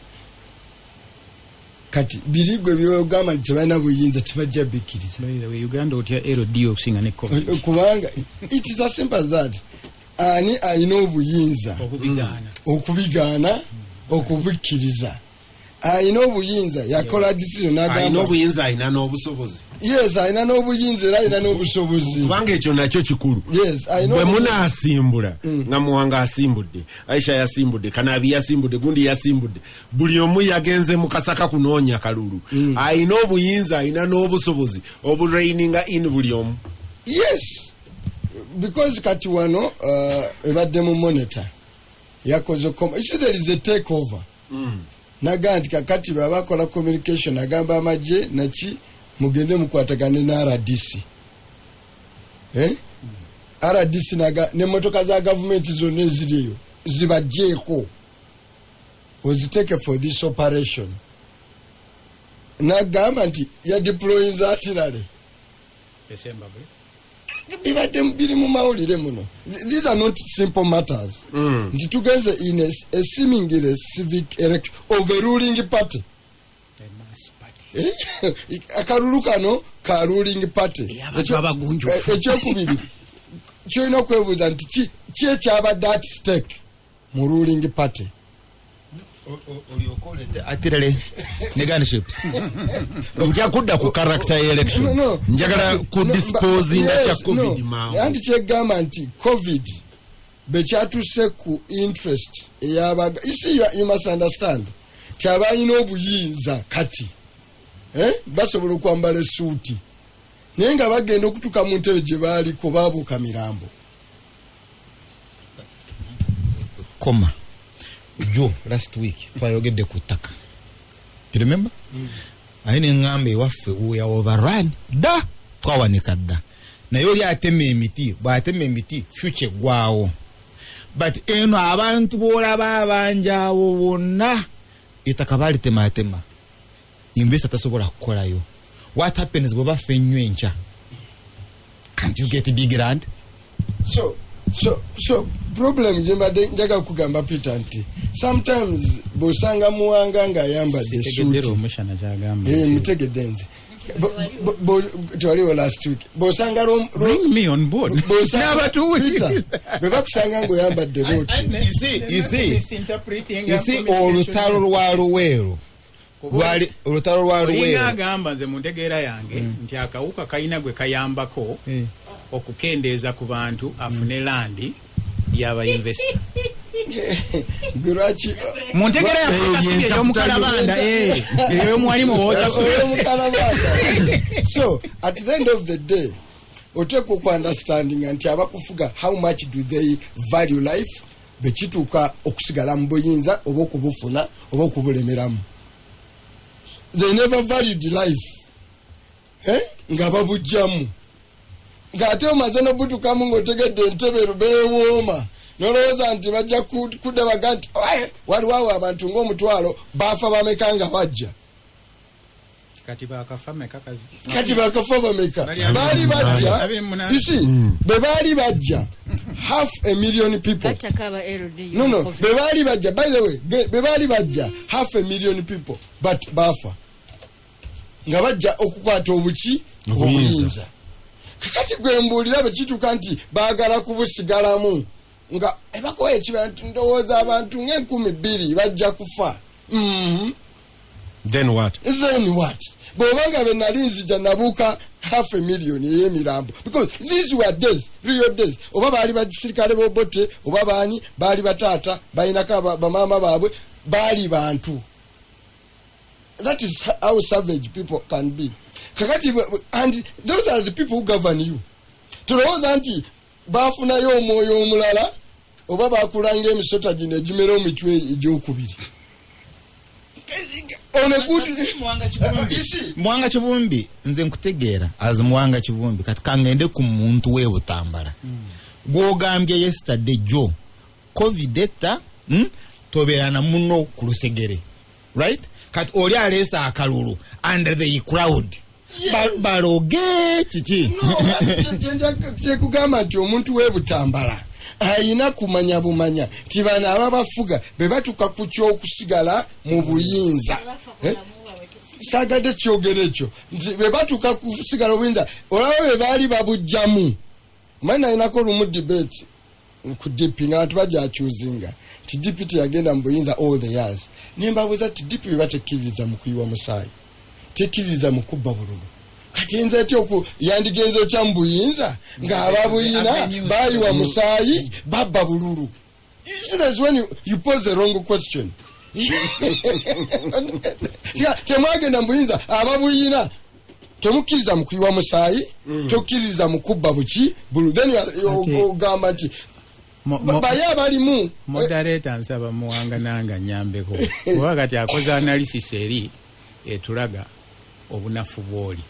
Kati birigwe byogamba nti tebalina buyinza tebajja bikkiriza. Uganda otya LDO okusinga ne COVID. Kubanga it is as simple as that. Ani alina obuyinza okubigaana okubikkiriza. Alina obuyinza yakola decision n'agamba. Alina obuyinza alina n'obusobozi. Yes, alina n'obuyinza era alina n'obusobozi. Kubanga ekyo nakyo kikulu. Yes, alina. Bwe munaasimbula nga Muwanga asimbudde, Aisha yasimbudde, Kanabi yasimbudde, Gundi yasimbudde. Buli omu yagenze mu kasaka kunoonya kalulu. Alina obuyinza alina n'obusobozi obureininga in buli omu. Yes. because kati wano ebadde mu monitor yakoze you see there is a takeover naga nti kakati babakola communication agamba amagye naki mugende mukwatagane na RDC RDC naga ne motoka za government zonna eziriyo zibajjeeko oziteke for this operation nagamba nti ya deploying artillery bibadde biri mu mawulire muno. These are not simple matters. Nti tugenze in a seemingly civic election of a ruling party. Akarulu kano ka ruling party. Ekyokubiri kyolina okwebuuza nti ki ekyabadde at stake mu ruling party. Atirale negotiations njja kudda ku character election njagala ku dispose cha covid mawo anti kyegamba nti covid bekyatuse ku interest eyabaga you see you must understand tyabayina obuyinza kati basobola okwambala esuuti naye nga bagenda okutuka mu ntebe gye baaliko baabuuka mirambo koma jo last week twayogedde ku ttaka you remember ayine ngambe waffe uya overrun da twawanika dda naye oli atema emiti bw'atema emiti future gwawo but eno abantu boolaba abanjaawo bonna ettaka balitema investor tasobola kukolayo what happens bwe baffe nnyo enkya can't you get big land so problem jembadde njaga kugamba Peter nti sometimes bosanga Muwanga nga ayambadde suuti mutegedde nze twaliwo last week bosanga bring me on board n'abatuwulira bebakusanga ng'oyambadde booti you see olutalo lwa luweero olutalo lwa luweero agamba nze mu ntegeera yange nti akawuka kalina gwe kayambako okukendeeza ku bantu afune landi yaba investor gurachi muntegera yakasiye y'omukalabanda ey'omwalimu w'omukalabanda. So at the end of the day oteekwa ku understanding nti abakufuga how much do they value life bekituuka okusigala mu buyinza oba okubufuna oba okubulemeramu. They never valued life nga babujjamu ng'ate omaze n'obutukamu ng'otegedde entebe beewooma nolowooza nti bajja kudabaga nti waliwo abantu ng'omutwalo baafa bameka nga bajja kati bakafa bameka baali bajja be baali bajja 500,000 people be baali bajja by the way be baali bajja 500,000 people but baafa nga bajja okukwata obuyinza. Kakati gwe mbuulira bekituuka nti baagala kubusigalamu nga ebakowa ekibantu ndowooza abantu nga2,000 bajja kufa. Then what? Bw'obanga be nali nzija nabuuka 500,000 ey'emirambo because these were days, real days. Oba baali basirikale b'obote oba baani baali bataata balinako bamaama baabwe baali bantu. That is how savage people can be. Kakati and those are the people who govern you. Tulowooza nti baafunayo omwoyo omulala oba baakulanga emisota gino egimera omitwe egyokubiri. Muwanga Kivumbi nze nkutegeera as Muwanga Kivumbi kati kangende ku muntu w'ebutambala gw'ogambye yesterday jo covid etta tobeera na muno ku lusegere right kati oli aleesa akalulu under the crowd baloge kiki kyekugamba nti omuntu w'ebutambala ayina kumanya bumanya ti bano ababafuga be batuuka ku ky'okusigala mu buyinza. Saagadde kyogero ekyo nti be batuuka kusigala obuyinza olaba be baali babujjamu. Mani ayinako olumu debate ku DP nga abantu bajakyuzinga ti DP teyagenda mu buyinza all the years naye mbabuuza ti DP be batekkiririza mu kuyiwa musaayi tekkiririza mu kubba bululu kati nze etyo yandigenze otya mu buyinza ng'ababuyina bayiwa musaayi babba bululu. That's when you pose the wrong question. Temwagenda mu buyinza ababuyina temukkiriza mu kuyiwa musaayi tokkiririza mu kubba buki bulu then ogamba nti bali abalimu moderator nsaba Muwanga nanga nyambeko kuba kati akoze analysis eri etulaga obunafu bwoli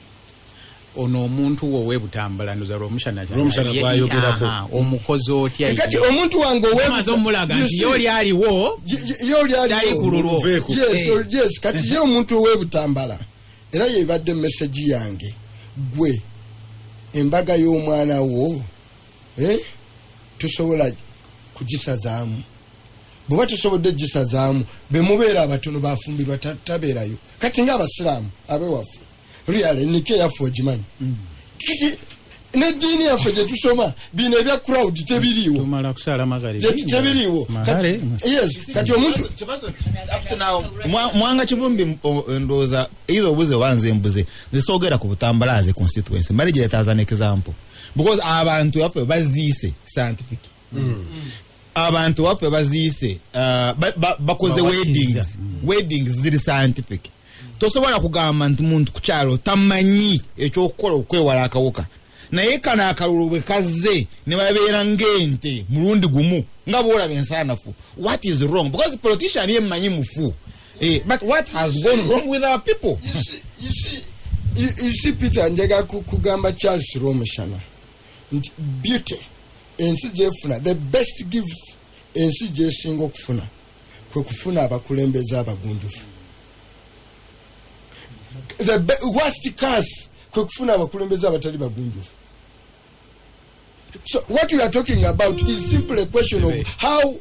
ono omuntu wo webutambala ndoza Romushana bwayogerako omukozi otya kati omuntu wange omulaga nti yoli aliwo tali kululu yes kati ye omuntu webutambala era yebadde message yange gwe embaga y'omwana wo tusobola kugisazaamu bwe batusobodde gisazaamu be mubeera abatono bafumbirwa tabeerayo kati ng'abasiraamu abewaffe really nike yaffe ogimanyi kati n'eddiini yaffe gye tusoma bino ebya crowd tebiriiwo tumala kusala magharibi tebiriiwo yes kati omuntu Muwanga Kivumbi ndowooza either obuze wanze mbuze zisoogera ku butambalaze constituency mali giretaza an example because abantu baffe baziise scientific abantu baffe baziise bakoze weddings ziri scientific tosobola kugamba nti muntu ku kyalo tamanyi ekyokukola okwewala akawuka naye kana akalulu bwe kazze ne babeera ng'ente mulundi gumu nga bwolaba ensaanafu what is wrong because politician yemanyi mufu but what has gone wrong with our people you see Peter njega kugamba Charles Romushana nti beauty ensi gyefuna the best gift ensi gyesinga okufuna kwe kufuna abakulembeze abagunjufu the worst curse kwe kufuna abakulembeze abatali bagunjufu. So what we are talking about is simply a question of how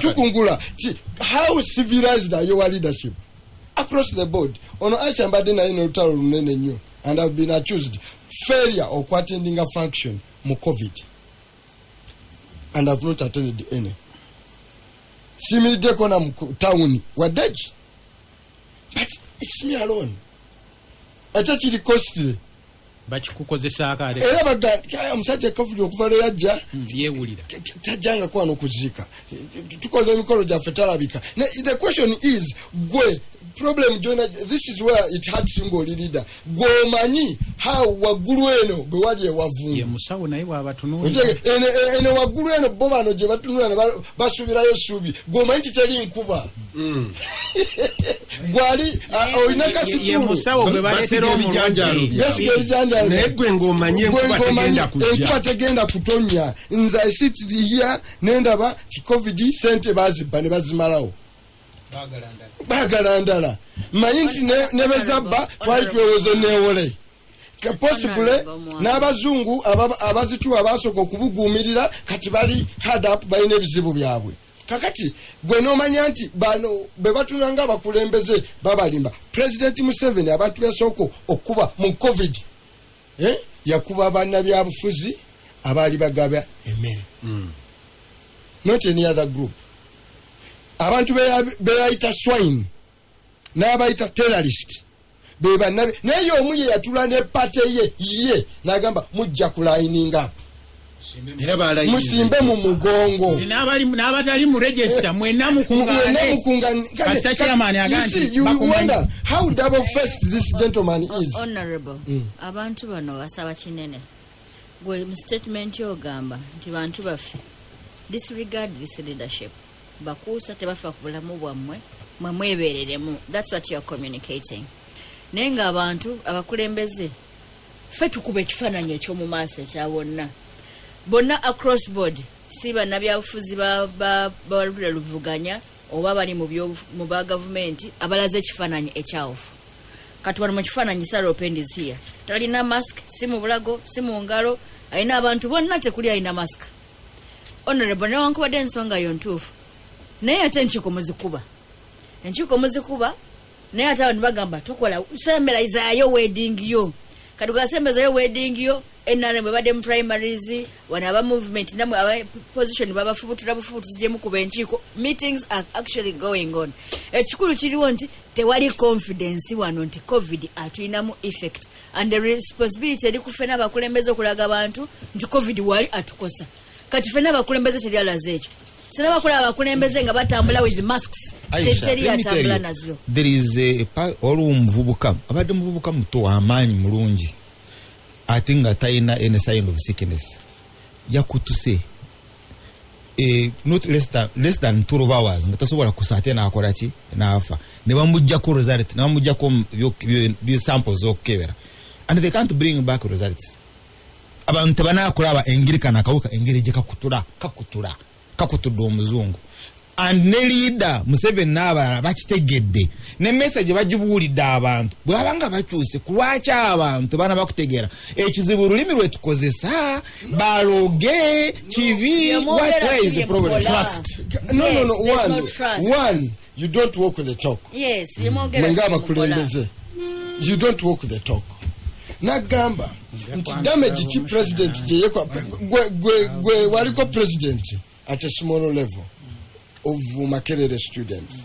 tukungula how civilized are your leadership across the board ono achambade na ino utalo lunene nnyo and have been accused failure of attending a function mu COVID and have not attended any similide kona mu town wadaji but it's me alone atachiri costly bakikukozesa akale era baganda omusajja COVID okuva lwe yajja yewulira tajanga kwano kuzika tukoze emikolo gyaffe talabika. The question is gwe problem jona this is where it had single leader gomanyi how wagulu eno bwe wali ewavungu ye musawo naye bwabatunuli ene wagulu eno bo bano gye batunula basubirayo subi gomanyi kitali nkuba gwali olina kasitulu ye musawo gwe baletera omujanjalo naye gwe ng'omanyi enkuba tegenda kutonya nze I sit here nendaba ti COVID sente bazibba ne bazimalawo bagalandala manyi nti nebezabba twali twewoze newole possible n'abazungu abazituwa basooka okubuguumirira kati bali hard up balina ebizibu byabwe kakati gwe n'omanya nti bano be batunanga abakulembeze babalimba President Museveni abantu besooka okuba mu COVID yakuba abannabyabufuzi abaali bagaba emmere not any other group abantu beyayita swine n'abayita terrorist bebanabe naye omu ye yatula ne pate ye n'agamba mujja kulayininga musimbe mu mugongo n'abatali mu register mwena mukungane kasita chairman aganti you wonder how double faced this gentleman is. Honorable abantu bano basaba kinene gwe mu statement yogamba nti bantu baffe disregard this leadership bakuusa tebafa ku bulamu bwammwe mwebeereremu. That's what you are communicating. Naye nga abantu abakulembeze ffe tukuba ekifaananyi ekyomu maaso ekya bonna across board si bannabyabufuzi balulira luvuganya oba bali mu ba gavumenti abalaze ekifaananyi ekyawufu. Kati wano mu kifaananyi Sarope is here talina mask si mu bulago si mu ngalo alina abantu bonna tekuli alina mask. Honorable newankubadde ensonga yo ntuufu naye ate enkiiko muzikuba naye ate abantu bagamba tukola semberazaayo wedding yo kati ugasembezayo wedding yo NRM bade mu primaries wana aba movement namwe aba position babafubutula bufubutuziye mukuba enkiiko meetings are actually going on. Ekikulu kiriwo nti tewali confidence wano nti COVID atuyinamu effect and the responsibility eri kufena abakulembeze okulaga abantu nti COVID wali atukosa kati fena abakulembeze teri alaze ekyo sina bakola abakulembeze nga batambula with masks teri atambula nazo. There is a olumuvubuka abadde muvubuka muto w'amaanyi mulungi ate nga talina any sign of sickness yakutuse not less than 12 hours nga tasobola kusaate n'akola ki n'afa ne bamuggyako result ne bamuggyako these samples z'okukebera and they can't bring back results. Abantu tebanakulaba engeri kana akawuka engeri gye kakutudde omuzungu and ne leader Museveni n'abalala bakitegedde ne message bagibuulidde abantu bw'abanga bakyuse kulwaki abantu bana bakutegeera ekizibu olulimi lwe tukozesa baloge kibi. Where is the problem? Trust. No. One, you don't walk with the talk. Yes, Mengaba kulembeze. You don't walk with the talk. Nagamba nti damage chi president je yekwa gwe waliko president at a small level of Makerere students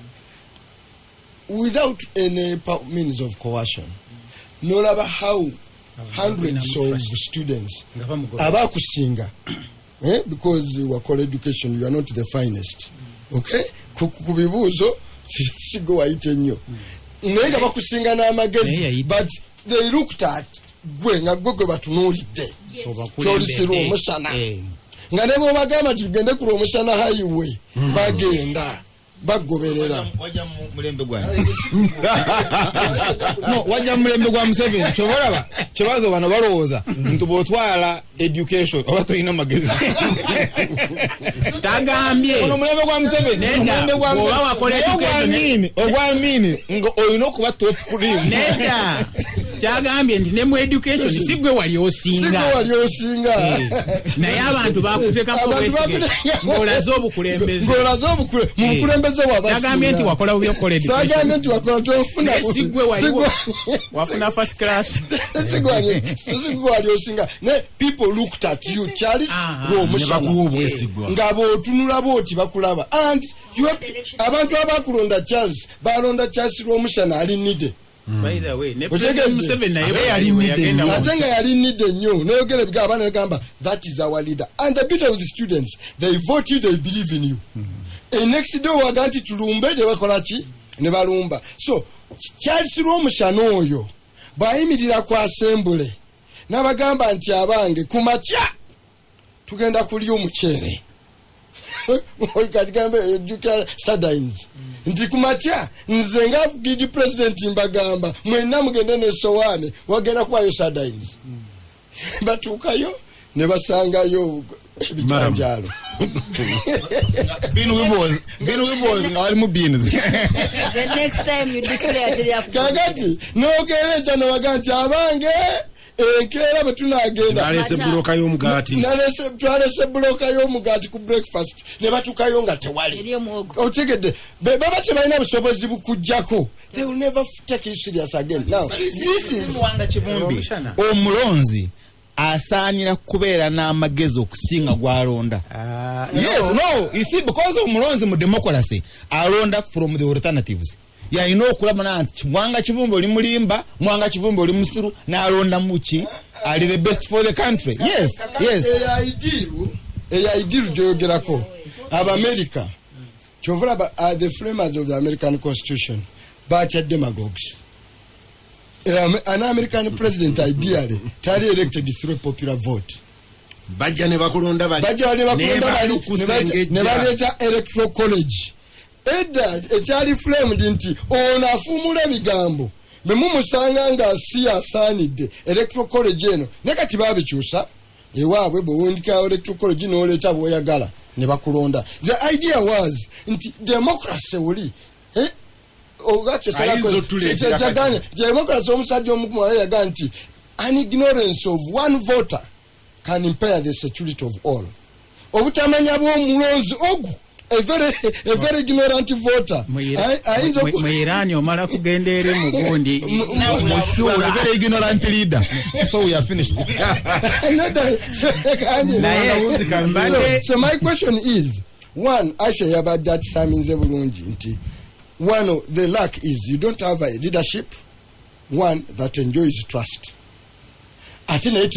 without any means of coercion. No matter how hundreds of students abakusinga because you are called education, you are not the finest. Okay, kubibuzo sigo waite nnyo nenga bakusinga n'amagezi but they looked at gwe nga gwe batunulidde kyolisiru omusana nga ne bw'obagamba tugende ku lw'omusana highway bagenda bagoberera wajja mulembe gwa no wajja mulembe gwa Museveni kyobalaba kyobazo bano balowooza nti bw'otwala education oba toyina magezi tagambye ono mulembe gwa Museveni mulembe gwa oba wakola education ogwamini nga olina okuba top cream nedda kyagambye nti ne mu education si gwe wali osinga naye abantu bakuteekako obwesige ng'olaze obukulembeze mu bukulembeze kyagambye nti wakola byokola sagambye nti wakola tofuna si gwe wali wafuna first class sigwe wali osinga ne people looked at you Charles nga bw'otunula bw'oti bakulaba and abantu abakulonda Charles balonda Charles lw'omushana ali nide. By the way, ne President Museveni naye yali nide nnyo n'ayogera bigaba n'agamba that is our leader and the beauty of the students they vote you, they believe in you. Next day waga nti tulumbe ne bakola ki ne balumba. So Charles lw'omushana oyo bwayimirira ku assembly n'abagamba nti abange ku makya tugenda kulya omuceere katigambe educate sardines nti ku makya nze nga gidi president mbagamba mwenna mugende ne sowane wagenda kwayo sardines batuukayo ne basangayo ebijanjalo binu wibozi nga wali mu beans the next time you declare tell kakati n'ogera ekya ne baga nti abange enkeera bwe tunagenda twalese buloka y'omugaati ku breakfast ne batukayo nga tewali otegedde baba tebalina busobozi bukujjako they will never take you serious again. Now this is Muwanga Kivumbi omulonzi asaanira kubeera n'amagezi okusinga gw'alonda. Yes, no, you see, because omulonzi mu democracy alonda from the alternatives. Yalina okulaba nti Muwanga Kivumbi oli mulimba, Muwanga Kivumbi oli musuru n'alonda muki ali the best for the country. Yes. Eidiru gyoyogerako Abamerica kyovula are the framers of the American Constitution but are demagogues. An American president ideally tali elected through popular vote. Bajja ne bakulonda bali ne baleta electoral college. Edda ekyali framed nti ono afumula ebigambo bemumusanga nga si asaanidde electoral college eno ne kati babikyusa ewaabwe bwewundika electoral college n'oleeta bw'oyagala ne bakulonda. The idea was nti democracy oli democracy omusajja omukumu yaga nti an ignorance of one voter can impair the security of all. Obutamanya bw'omulonzi ogu a very ignorant voter. Mwirani omala kugenda eri mugundi mushura very ignorant leader. So we are finished. So my question is, one, Asha Yabad Saminze Bulungi nti one of the lack is you don't have a leadership, one that enjoys trust. Ate naye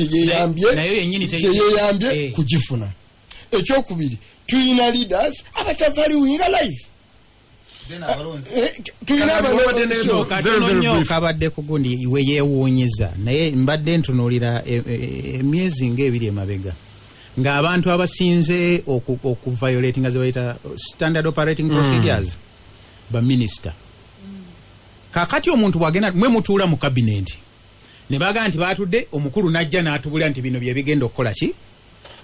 teyeyambye kugifuna. Ekyokubiri, tuyina leaders abatavaliwinga life. tulina abalonzi katono nnyo kabadde ku gundi we yeewuunyiza naye mbadde ntunuulira emyezi ng'ebiri emabega ng'abantu abasinze okuviolate nga ze bayita standard operating procedures baminisita kakati omuntu bwagenda mwe mutuula mu kabineti ne baga nti batudde omukulu najja n'atubulira nti bino bye bigenda okukola ki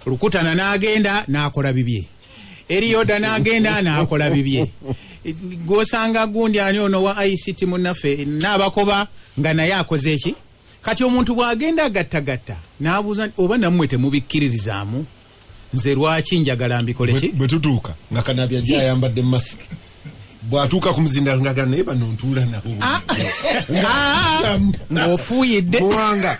Lukutana n'agenda n'akola bibye Eriyoda n'agenda n'akola bibye gosanga gundi ani ono wa ICT munnaffe n'abakoba nga naye akoze eki kati omuntu bwagenda gattagatta n'abuuza oba nammwe temubikkiririzaamu nze lwaki njagala mbikole ki bwe tutuuka nga Kanabya ajja ayambadde masiki bw'atuuka ku muzinda nga naye bano ntuula nabo ng'ofuuyidde Muwanga